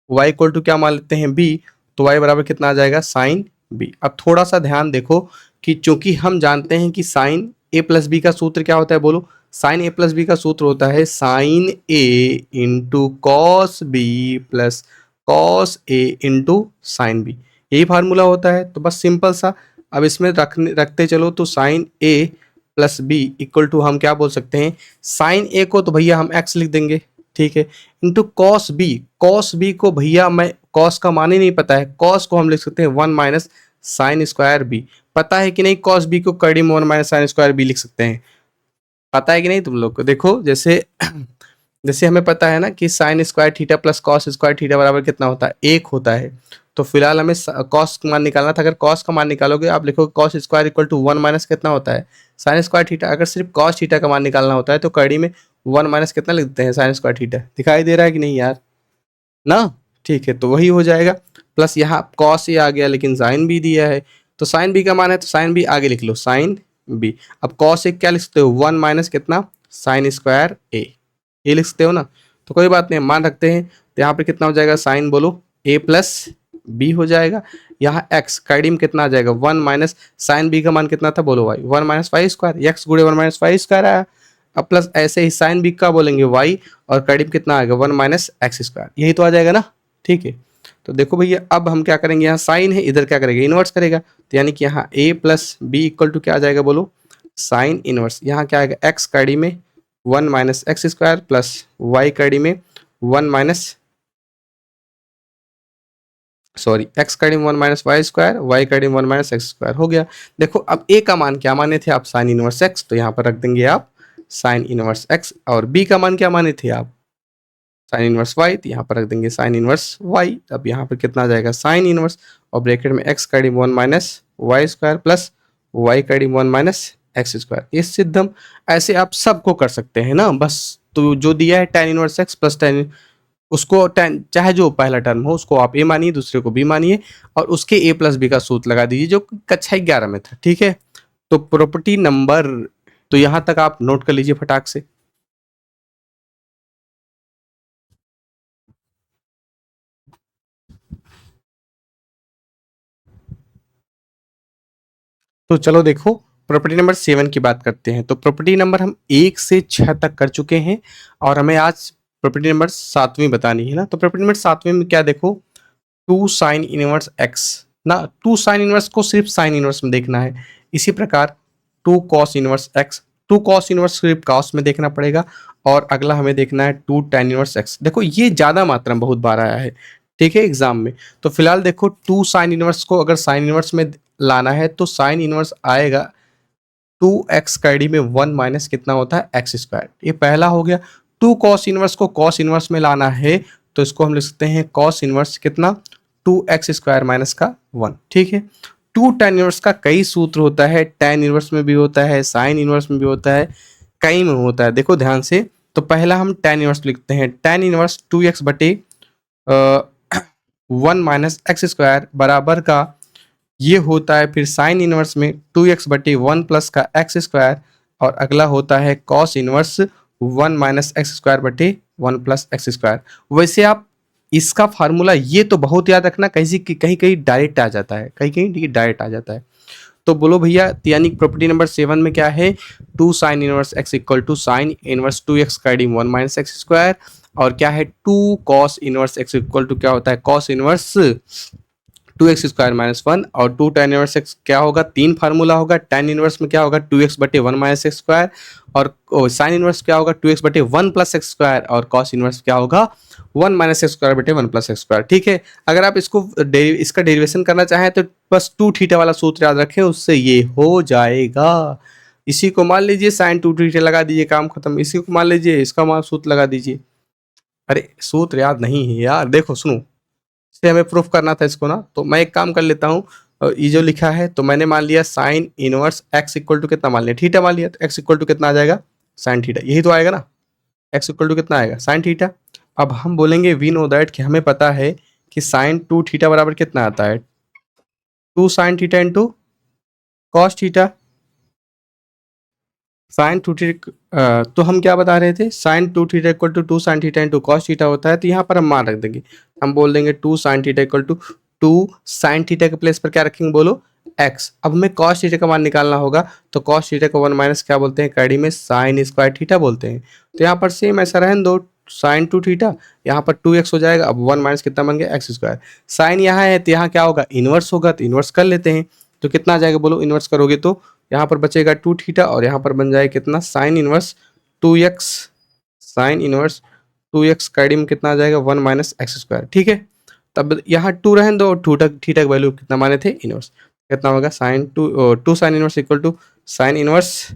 y equal to क्या मान लेते हैं बी, तो वाई बराबर कितना आ जाएगा साइन बी। अब थोड़ा सा ध्यान देखो कि चूंकि हम जानते हैं कि साइन ए प्लस बी का सूत्र क्या होता है बोलो, साइन ए प्लस बी का सूत्र होता है sine A into cos B plus cos A into sine B, यही फार्मूला होता है। तो बस सिंपल सा अब इसमें रखते चलो, तो sine A plus B equal to हम क्या बोल सकते हैं, साइन ए को तो भैया हम एक्स लिख देंगे। ठीक है, into cos B, cos B को भैया मैं कॉस का मान ही नहीं पता है, कॉस को हम लिख सकते हैं 1 माइनस साइन स्क्वायर बी। पता है कि नहीं, कॉस बी को कड़ी में 1 माइनस साइन स्क्वायर बी लिख सकते हैं, पता है कि नहीं तुम लोग को। देखो जैसे जैसे हमें पता है ना कि sign square theta plus cos square theta बराबर कितना होता है, एक होता है। तो फिलहाल हमें कॉस का मान निकालना था, अगर कॉस का मान निकालोगे आप लिखोगे cos square equal to 1 minus कितना होता है साइन स्क्वायर थीटा। अगर सिर्फ कॉस थीटा का मान निकालना होता है तो कड़ी में 1 माइनस कितना लिख देते हैं साइन स्क्वायर थीटा। दिखाई दे रहा है कि नहीं यार ना। ठीक है, तो वही हो जाएगा, प्लस यहाँ कॉस ए आ गया लेकिन साइन बी दिया है, तो साइन बी का मान है तो साइन बी आगे लिख लो साइन बी। अब कॉस ए क्या लिख सकते हो 1 माइनस कितना साइन स्क्वायर ए, ये लिख सकते हो ना। तो कोई बात नहीं, मान रखते हैं। तो यहाँ पे कितना हो जाएगा साइन बोलो ए प्लस बी हो जाएगा। यहाँ एक्स कड़ी में कितना आ जाएगा 1 माइनस साइन बी का मान कितना था बोलो y 1 minus y square, x गुड़े 1 माइनस वाई स्क्वायर आया। अब प्लस ऐसे ही साइन बी का बोलेंगे वाई और करीब कितना आएगा 1 माइनस एक्स स्क्वायर, यही तो आ जाएगा ना। ठीक है, तो देखो भैया अब हम क्या करेंगे, यहाँ साइन है इधर क्या करेगा इनवर्स करेगा, तो यानी कि यहाँ a plus B equal to क्या आ जाएगा बोलो साइन इनवर्स। यहाँ क्या आएगा एक्स कड़ी में 1 minus x square plus y कड़ी में 1 माइनस सॉरी एक्स कड़ी में 1 माइनस वाई स्क्वायर, वाई कड़ी में 1 माइनस एक्स स्क्वायर हो गया। देखो अब a का मान क्या माने थे आप साइन इनवर्स एक्स, तो यहाँ पर रख देंगे आप साइन इनवर्स एक्स, और b का मान क्या माने थे आप साइन इनवर्स वाई, तो यहाँ पर रख देंगे साइन इनवर्स वाई। अब यहाँ पर कितना आ जाएगा साइन इनवर्स और ब्रैकेट में एक्स कड़ी 1 minus y square plus y कड़ी 1 माइनस एक्स स्क्वायर। ये सिद्ध हम ऐसे आप सबको कर सकते हैं ना, बस तो जो दिया है tan inverse x plus tan, उसको tan चाहे जो पहला टर्म हो उसको आप ए मानिए, दूसरे को बी मानिए, और उसके ए प्लस बी का सूत्र लगा दीजिए जो कक्षा 11 में था। ठीक है, तो प्रॉपर्टी नंबर, तो यहाँ तक आप नोट कर लीजिए फटाक से। तो चलो देखो प्रॉपर्टी नंबर 7 की बात करते हैं। तो प्रॉपर्टी नंबर हम 1 से 6 तक कर चुके हैं और हमें आज प्रॉपर्टी नंबर 7वीं बतानी है ना। तो प्रॉपर्टी नंबर 7वीं में क्या देखो, 2 साइन इनवर्स एक्स ना, 2 साइन इनवर्स को सिर्फ साइन इनवर्स में देखना है। इसी प्रकार 2 cos inverse x, 2 cos inverse सिर्फ कॉस में देखना पड़ेगा। और अगला हमें देखना है 2 tan इनवर्स एक्स। देखो ये ज़्यादा मात्रा में बहुत बार आया है, ठीक है, एग्जाम में। तो फिलहाल देखो 2 साइन इनवर्स को अगर साइन इनवर्स में लाना है तो साइन इनवर्स आएगा 2x का आईडी में 1 माइनस कितना होता है एक्स स्क्वायर, ये पहला हो गया। 2 कॉस इनवर्स को कॉस इनवर्स में लाना है तो इसको हम लिख सकते हैं कॉस इनवर्स कितना 2x स्क्वायर माइनस का 1, ठीक है। 2 tan इनवर्स का कई सूत्र होता है, tan इनवर्स में भी होता है, साइन इनवर्स में भी होता है, कई में होता है, देखो ध्यान से। तो पहला हम tan इनवर्स लिखते हैं, tan इनवर्स 2x बटे 1 माइनस एक्स स्क्वायर बराबर का ये होता है फिर साइन इनवर्स में 2x बटे 1 प्लस का एक्स स्क्वायर, और अगला होता है cos inverse 1 minus x square बटे 1 प्लस एक्स स्क्वायर। वैसे आप इसका फार्मूला ये तो बहुत याद रखना, कहीं कहीं कहीं डायरेक्ट आ जाता है, कहीं कहीं डायरेक्ट आ जाता है। तो बोलो भैया, यानी प्रॉपर्टी नंबर 7 में क्या है, 2 sine inverse x equal to sine inverse 2x का आईडी 1 माइनस एक्स स्क्वायर, और क्या है 2 cos inverse x equal to क्या होता है cos inverse 2x square minus 1, और 2 tan इनवर्स एक्स क्या होगा, 3 फार्मूला होगा। tan इनवर्स में क्या होगा 2x बटे 1 माइनस एक्स स्क्वायर, और साइन इनवर्स क्या होगा 2x बटे 1 प्लस एक्स स्क्वायर, और कॉस इनवर्स क्या होगा 1 माइनस एक्स स्क्वायर बटे 1 प्लस एक्स स्क्वायर, ठीक है। अगर आप इसको इसका डेरिवेशन करना चाहें तो बस 2 थीटा वाला सूत्र याद रखें, उससे ये हो जाएगा। इसी को मान लीजिए साइन 2 थीटा लगा दीजिए, काम खत्म। इसी को मान लीजिए इसका मान सूत्र लगा दीजिए। अरे सूत्र याद नहीं है यार, देखो सुनो, से हमें प्रूफ करना था इसको ना, तो मैं एक काम कर लेता हूँ। ये जो लिखा है तो मैंने मान लिया sine inverse x equal to कितना मान लिया थीटा मान लिया, तो एक्स इक्वल टू कितना आ जाएगा साइन थीटा, यही तो आएगा ना। एक्स इक्वल टू कितना आएगा साइन थीटा। अब हम बोलेंगे वी नो दैट कि हमें पता है कि साइन 2 थीटा बराबर कितना आता है 2 sine theta into cos theta. Sine 2 theta, तो हम क्या बता रहे थे, sine 2 theta equal to 2 sine theta into cos theta होता है। तो यहाँ पर हम मान रख देंगे, हम बोल देंगे 2 sine theta equal to 2 sine theta के प्लेस पर क्या रखेंगे बोलो एक्स। अब हमें कॉस थीटा का मान निकालना होगा, तो कॉस थीटा को 1 माइनस क्या बोलते हैं कड़ी में साइन स्क्वायर थीटा बोलते हैं। तो यहाँ पर सेम ऐसा रहने दो, साइन 2 थीटा यहाँ पर 2x हो जाएगा। अब 1 माइनस कितना बन गया एक्स स्क्वायर। साइन यहाँ है तो यहाँ क्या होगा इनवर्स होगा, तो इनवर्स कर लेते हैं। तो कितना आ जाएगा बोलो, इनवर्स करोगे तो यहाँ पर बचेगा 2 थीटा, और यहाँ पर बन जाएगा कितना sign inverse 2x, sign inverse 2x कड़ी में कितना आ जाएगा 1 माइनस एक्स स्क्वायर, ठीक है। तब यहाँ 2 रहने दो, और थीटा का वैल्यू कितना माने थे इनवर्स, कितना होगा sine 2 sine inverse equal to sine inverse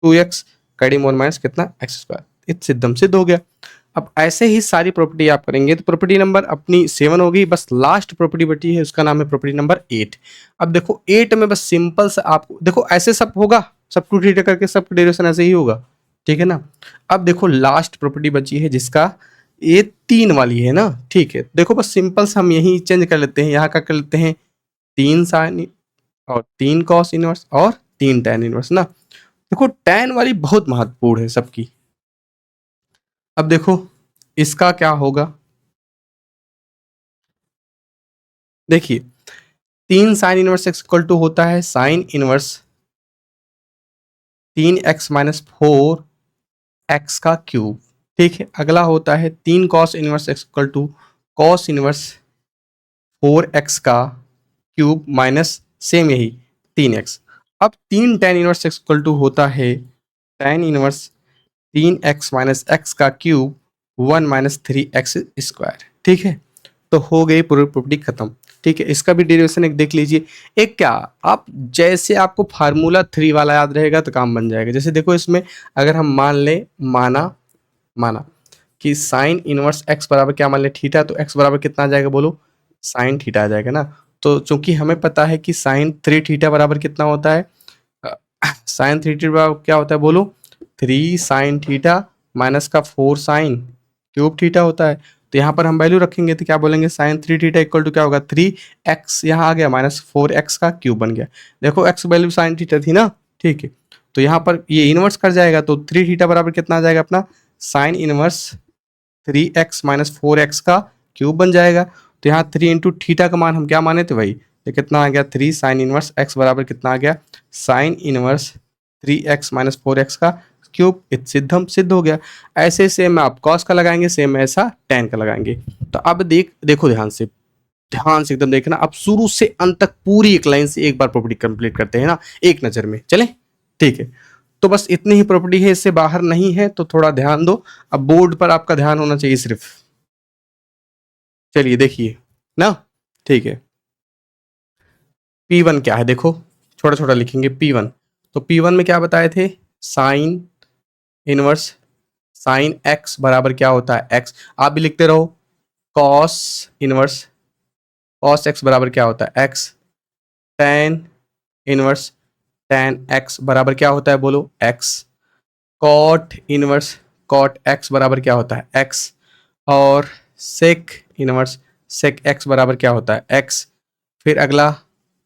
2x कड़ी में 1 माइनस कितना एक्स स्क्वायर। सिद्धम सिद्ध हो गया। अब ऐसे ही सारी प्रॉपर्टी आप करेंगे तो प्रॉपर्टी नंबर अपनी 7 हो गई, बस लास्ट प्रॉपर्टी बची है, उसका नाम है प्रॉपर्टी नंबर 8। अब देखो 8 में बस सिंपल से आपको देखो ऐसे सब होगा, सब 2 थीटा करके सब डेरिवेशन ऐसे ही होगा, ठीक है ना। अब देखो लास्ट प्रॉपर्टी बची है जिसका ये 3 वाली है ना, ठीक है। देखो बस सिंपल से हम यही चेंज कर लेते हैं, यहाँ का कर लेते हैं 3 साइन और 3 कॉस इनवर्स और 3 tan इनवर्स ना। देखो tan वाली बहुत महत्वपूर्ण है सबकी। अब देखो इसका क्या होगा, देखिए 3 sine inverse x equal to होता है sine inverse 3x minus 4x का क्यूब, ठीक है। अगला होता है 3 cos inverse x equal to cos inverse 4x का क्यूब माइनस सेम यही 3x। अब 3 tan inverse x equal to होता है tan inverse 3x minus x का क्यूब 1 माइनस 3x स्क्वायर, ठीक है। तो हो गई पूरी प्रॉपर्टी खत्म, ठीक है। इसका भी डेरिवेशन एक देख लीजिए। एक क्या, आप जैसे आपको फार्मूला 3 वाला याद रहेगा तो काम बन जाएगा। जैसे देखो इसमें अगर हम मान ले माना कि साइन इनवर्स एक्स बराबर क्या मान ले थीटा, तो एक्स बराबर कितना आ जाएगा बोलो साइन थीटा आ जाएगा ना। तो चूंकि हमें पता है कि साइन 3 थीटा बराबर कितना होता है, साइन 3 थीटा बराबर क्या होता है बोलो 3 साइन थीटा माइनस का 4 साइन क्यूब थीटा होता है। तो यहाँ पर हम वैल्यू रखेंगे तो क्या बोलेंगे साइन 3 थीटा इक्वल टू क्या होगा 3x, यहाँ आ गया माइनस 4x का क्यूब बन गया। देखो x वैल्यू साइन थीटा थी ना, ठीक है। तो यहाँ पर ये इनवर्स कर जाएगा, तो 3 थीटा बराबर कितना आ जाएगा अपना sine inverse 3x minus 4x का क्यूब बन जाएगा। तो यहाँ 3 इंटू थीटा का मान हम क्या माने थे भाई, तो कितना आ गया 3 साइन इनवर्स एक्स बराबर कितना आ गया sine inverse 3x minus 4x का क्यूब। सिद्धम सिद्ध हो गया। ऐसे सेम आप कॉस का लगाएंगे, सेम ऐसा टेन का लगाएंगे। तो अब देखो ध्यान से एकदम देखना। अब शुरू से अंत तक पूरी एक लाइन से एक बार प्रॉपर्टी कंप्लीट करते हैं ना, एक नजर में चले। ठीक है, तो बस इतनी ही प्रॉपर्टी है, इससे बाहर नहीं है, तो थोड़ा ध्यान दो। अब बोर्ड पर आपका ध्यान होना चाहिए सिर्फ। चलिए देखिए ना, ठीक है। P1 क्या है देखो, छोटा छोटा लिखेंगे P1। तो P1 में क्या बताए थे, साइन इनवर्स साइन x बराबर क्या होता है x। आप भी लिखते रहो, कॉस इनवर्स कॉस x बराबर क्या होता है x। Tan inverse tan x बराबर क्या होता है बोलो x। Cot inverse cot x बराबर क्या होता है x। और सेक इनवर्स सेक x बराबर क्या होता है x। फिर अगला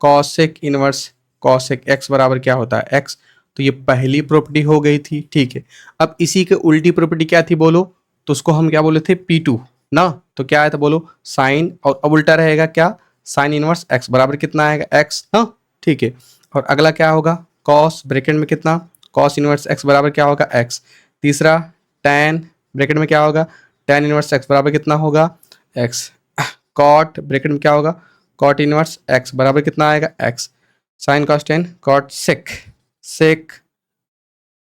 कॉसेक इनवर्स कॉसेक x बराबर क्या होता है x। तो ये पहली प्रॉपर्टी हो गई थी। ठीक है, अब इसी के उल्टी प्रॉपर्टी क्या थी बोलो, तो उसको हम क्या बोले थे P2 ना। तो क्या आया था बोलो, साइन, और अब उल्टा रहेगा क्या, साइन इनवर्स x बराबर कितना आएगा x ना। ठीक है, और अगला क्या होगा, कॉस ब्रैकेट में कितना, कॉस इनवर्स x बराबर क्या होगा x। तीसरा tan ब्रैकेट में क्या होगा, tan इनवर्स x बराबर कितना होगा x। कॉट ब्रैकेट में क्या होगा, कॉट इनवर्स x बराबर कितना आएगा x। Sine cos tan cot sec sec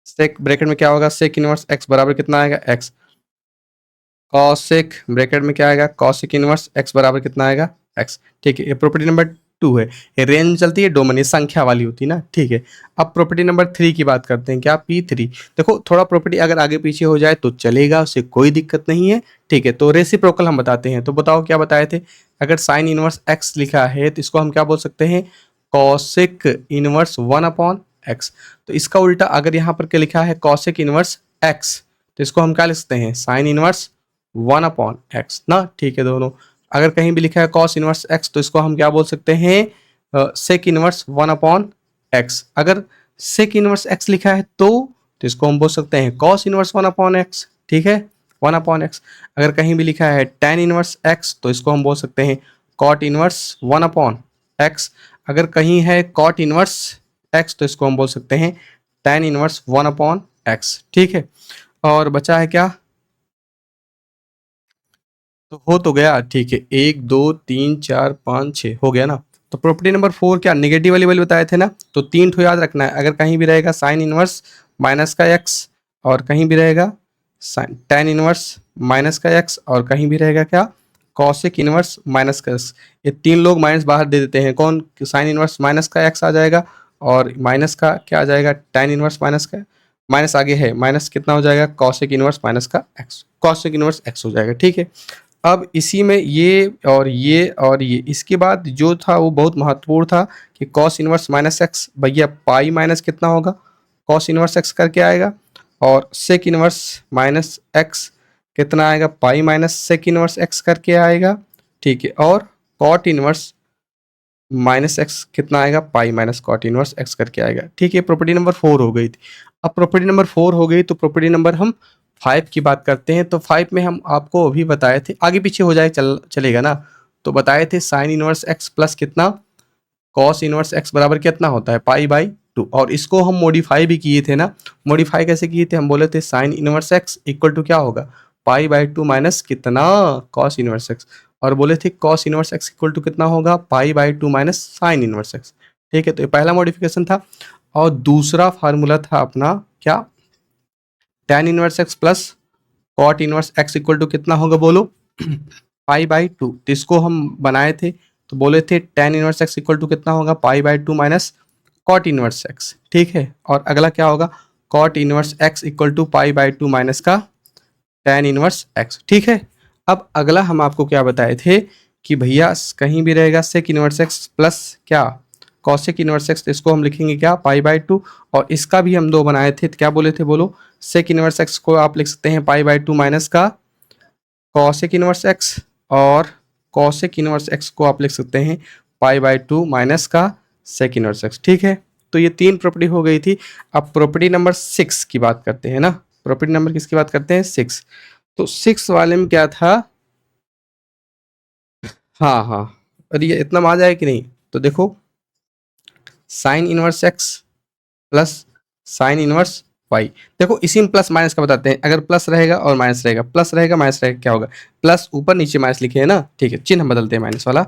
sec bracket में क्या होगा, सेक इनवर्स x बराबर कितना आएगा x। कॉसेक ब्रैकेट में क्या आएगा, कॉसेक इनवर्स x बराबर कितना आएगा x। ठीक है, ये प्रॉपर्टी नंबर 2 है। ये रेंज चलती है डोमेन, ये संख्या वाली होती है ना। ठीक है, अब प्रॉपर्टी नंबर 3 की बात करते हैं, क्या P3। देखो थोड़ा प्रॉपर्टी अगर आगे पीछे हो जाए तो चलेगा, उससे कोई दिक्कत नहीं है। ठीक है, तो रेसिप्रोकल हम बताते हैं। तो बताओ क्या बताए थे, अगर साइन इनवर्स x लिखा है तो इसको हम क्या बोल सकते हैं, कॉसेक इनवर्स 1/x। तो इसका उल्टा अगर यहाँ पर क्या लिखा है, कॉसेक इनवर्स x, तो इसको हम क्या लिख सकते हैं, साइन इनवर्स 1/x ना। ठीक है, दोनों अगर कहीं भी लिखा है कॉस इनवर्स x, तो इसको हम क्या बोल सकते हैं, सेक इनवर्स 1/x। अगर सेक इनवर्स x लिखा है तो इसको हम बोल सकते हैं कॉस इनवर्स 1/x। ठीक है, 1/x। अगर कहीं भी लिखा है tan इनवर्स x, तो इसको हम बोल सकते हैं कॉट इनवर्स 1/x। अगर कहीं है कॉट इनवर्स x, तो इसको हम बोल सकते हैं tan इनवर्स 1/x। ठीक है, और बचा है क्या, तो हो तो गया। ठीक है, 1 2 3 4 5 6 हो गया ना। तो प्रॉपर्टी नंबर 4 क्या, नेगेटिव वाली वाली बताए थे ना। तो 3 ठो याद रखना है, अगर कहीं भी रहेगा साइन इनवर्स माइनस का एक्स, और कहीं भी रहेगा टेन इनवर्स माइनस का एक्स, और कहीं भी रहेगा क्या, कॉसिक इनवर्स माइनस का एक्स। ये 3 लोग माइनस बाहर दे देते हैं, कौन, साइन इनवर्स माइनस का एक्स आ जाएगा, और माइनस का क्या आ जाएगा, टेन इनवर्स माइनस का, माइनस आगे है, माइनस कितना हो जाएगा, कॉसिक इनवर्स माइनस का एक्स, कॉसिक इनवर्स एक्स हो जाएगा। ठीक है, अब इसी में ये इसके बाद जो था वो बहुत महत्वपूर्ण था कि कॉस इनवर्स माइनस एक्स, भैया पाई माइनस कितना होगा, कॉस इनवर्स एक्स करके आएगा, और सेक इनवर्स माइनस एक्स कितना आएगा, pi minus sec inverse x करके आएगा। ठीक है, और कॉट इनवर्स माइनस एक्स कितना आएगा, pi minus cot inverse x करके आएगा। ठीक है, प्रॉपर्टी नंबर 4 हो गई थी। अब प्रॉपर्टी नंबर 4 हो गई, तो प्रॉपर्टी नंबर हम 5 की बात करते हैं। तो 5 में हम आपको अभी बताए थे, आगे पीछे हो जाए चलेगा ना। तो बताए थे साइन इनवर्स एक्स प्लस कितना, कॉस इनवर्स एक्स बराबर कितना होता है, पाई/2। और इसको हम मॉडिफाई भी किए थे ना। मॉडिफाई कैसे किए थे, हम बोले थे sine inverse x equal to क्या होगा, पाई/2 माइनस कितना, कॉस इनवर्स एक्स। और बोले थे cos inverse x equal to कितना होगा, पाई/2 माइनस साइन इनवर्स एक्स। ठीक है, तो ये पहला मॉडिफिकेशन था। और दूसरा फार्मूला था अपना क्या, tan inverse x plus cot inverse x equal to कितना होगा बोलो, पाई/2। तो इसको हम बनाए थे, तो बोले थे tan inverse x equal to कितना होगा, पाई/2 माइनस कॉट इनवर्स एक्स। ठीक है, और अगला क्या होगा, cot inverse x equal to pi minus का tan इनवर्स एक्स। ठीक है, अब अगला हम आपको क्या बताए थे कि भैया कहीं भी रहेगा सेक इनवर्स एक्स प्लस क्या, कॉसेक इनवर्स एक्स, तो इसको हम लिखेंगे क्या, पाई/2। और इसका भी हम दो बनाए थे, तो क्या बोले थे बोलो, सेक इनवर्स एक्स को आप लिख सकते हैं पाई/2 माइनस का कॉसेक इनवर्स एक्स, और कॉसेक इनवर्स एक्स को आप लिख सकते हैं पाई/2 माइनस का सेक इनवर्स एक्स। ठीक है, तो ये 3 प्रॉपर्टी हो गई थी। अब प्रॉपर्टी नंबर 6 की बात करते हैं ना। प्रॉपर्टी नंबर किसकी बात करते हैं, 6। तो 6 वाले में क्या था, हाँ हाँ, अरे ये इतना में आ जाए कि नहीं, तो देखो sine inverse x plus sine inverse y. देखो इसी में प्लस माइनस का बताते हैं, अगर प्लस रहेगा और माइनस रहेगा, प्लस रहेगा माइनस रहेगा, क्या होगा, प्लस ऊपर नीचे माइनस लिखे है ना, ठीक है, चिन्ह हम बदलते हैं माइनस वाला,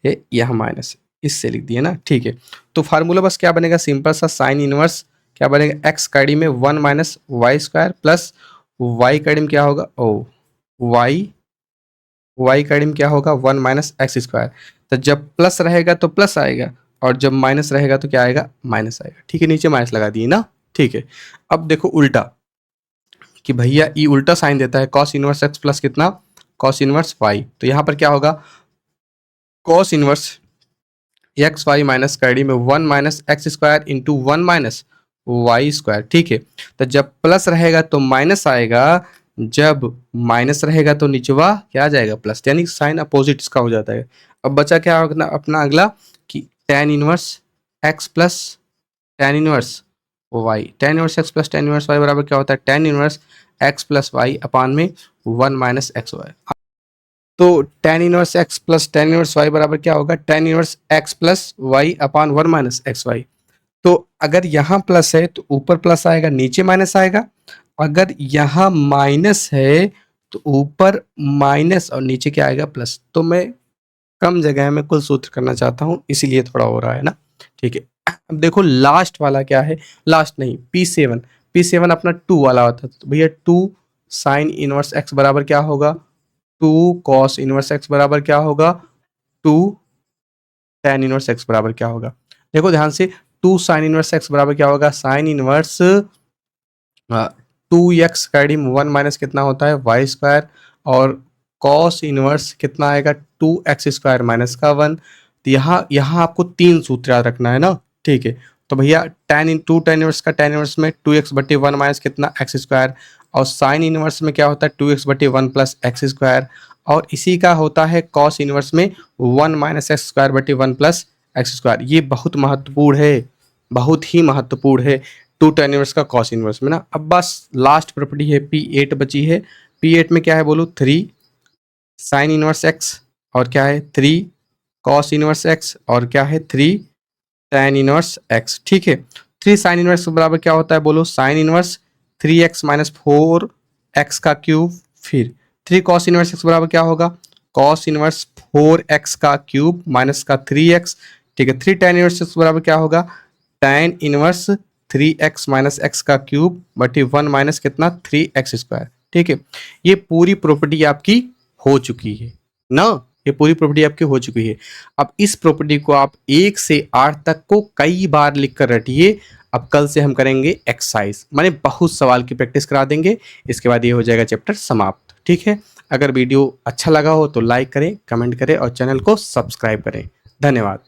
ये यहाँ माइनस इससे लिख दिए ना, ठीक है। तो फार्मूला बस क्या बनेगा, सिंपल सा साइन इनवर्स क्या बनेगा, एक्स का डी में 1 minus y square plus y का डी में क्या होगा, ओ वाई का डी में क्या होगा 1 माइनस एक्स स्क्वायर। तो जब प्लस रहेगा तो प्लस आएगा और जब माइनस रहेगा तो क्या आएगा, माइनस आएगा, ठीक है, नीचे माइनस लगा दिए ना, ठीक है। अब देखो उल्टा कि भैया ये उल्टा साइन देता है, कॉस इनवर्स एक्स प्लस कितना, कॉस इनवर्स वाई। तो यहाँ पर क्या होगा, cos inverse x y minus का डी में 1 minus x square into 1 minus y square, ठीक है। तो जब प्लस रहेगा तो माइनस आएगा, जब माइनस रहेगा तो निचवा क्या आ जाएगा, प्लस, यानी साइन अपोजिट इसका हो जाता है। अब बचा क्या अपना अगला कि tan inverse x plus tan inverse y, tan inverse x plus tan inverse y बराबर क्या होता है, tan inverse x plus y upon में 1 माइनस एक्स वाई। तो tan inverse x plus tan inverse y बराबर क्या होगा, tan inverse x plus y upon 1 minus x y. तो अगर यहाँ प्लस है तो ऊपर प्लस आएगा, नीचे माइनस आएगा, अगर यहाँ माइनस है तो ऊपर माइनस और नीचे क्या आएगा, प्लस। तो मैं कम जगह में कुल सूत्र करना चाहता हूँ, इसीलिए थोड़ा हो रहा है ना, ठीक है। अब देखो लास्ट वाला क्या है, लास्ट नहीं, P7, P7 अपना 2 वाला होता है, तो भैया 2 साइन इनवर्स एक्स बराबर क्या होगा, 2 कॉस इनवर्स एक्स बराबर क्या होगा, 2 tan इनवर्स एक्स बराबर क्या होगा। देखो ध्यान से, 2 साइन इनवर्स एक्स बराबर क्या होगा, साइन इनवर्स 2x का डी 1 माइनस कितना होता है वाई स्क्वायर, और कॉस इनवर्स कितना आएगा 2x स्क्वायर माइनस का 1। तो यहाँ यहाँ आपको 3 सूत्र याद रखना है ना, ठीक है। तो भैया tan इनवर्स का tan इनवर्स में 2x बटे 1 माइनस कितना एक्स स्क्वायर, और साइन इनवर्स में क्या होता है 2x बटे 1 प्लस एक्स स्क्वायर, और इसी का होता है कॉस इनवर्स में 1 माइनस एक्स स्क्वायर बटे 1 प्लस एक्स स्क्वायर। ये बहुत महत्वपूर्ण है, बहुत ही महत्वपूर्ण है, 2 tan इनवर्स का कॉस इनवर्स में ना। अब बस लास्ट प्रॉपर्टी है P8 बची है, P8 में क्या है बोलो, 3 साइन इनवर्स एक्स और क्या है 3 कॉस इनवर्स एक्स और क्या है 3 tan इनवर्स एक्स, ठीक है। 3 साइन इनवर्स बराबर क्या होता है बोलो, sine inverse 3x minus 4x का क्यूब, फिर 3 कॉस इनवर्स एक्स बराबर क्या होगा, कॉस इनवर्स 4x का क्यूब माइनस का 3x, ठीक है। 3 tan इनवर्स एक्स बराबर क्या होगा, tan inverse 3x minus x का क्यूब बटे 1 माइनस कितना 3x स्क्वायर, ठीक है। ये पूरी प्रॉपर्टी आपकी हो चुकी है ना, ये पूरी प्रॉपर्टी आपकी हो चुकी है। अब इस प्रॉपर्टी को आप 1 से 8 तक को कई बार लिख कर रटिए। अब कल से हम करेंगे एक्सरसाइज, माने बहुत सवाल की प्रैक्टिस करा देंगे, इसके बाद ये हो जाएगा चैप्टर समाप्त, ठीक है। अगर वीडियो अच्छा लगा हो तो लाइक करें, कमेंट करें और चैनल को सब्सक्राइब करें। धन्यवाद।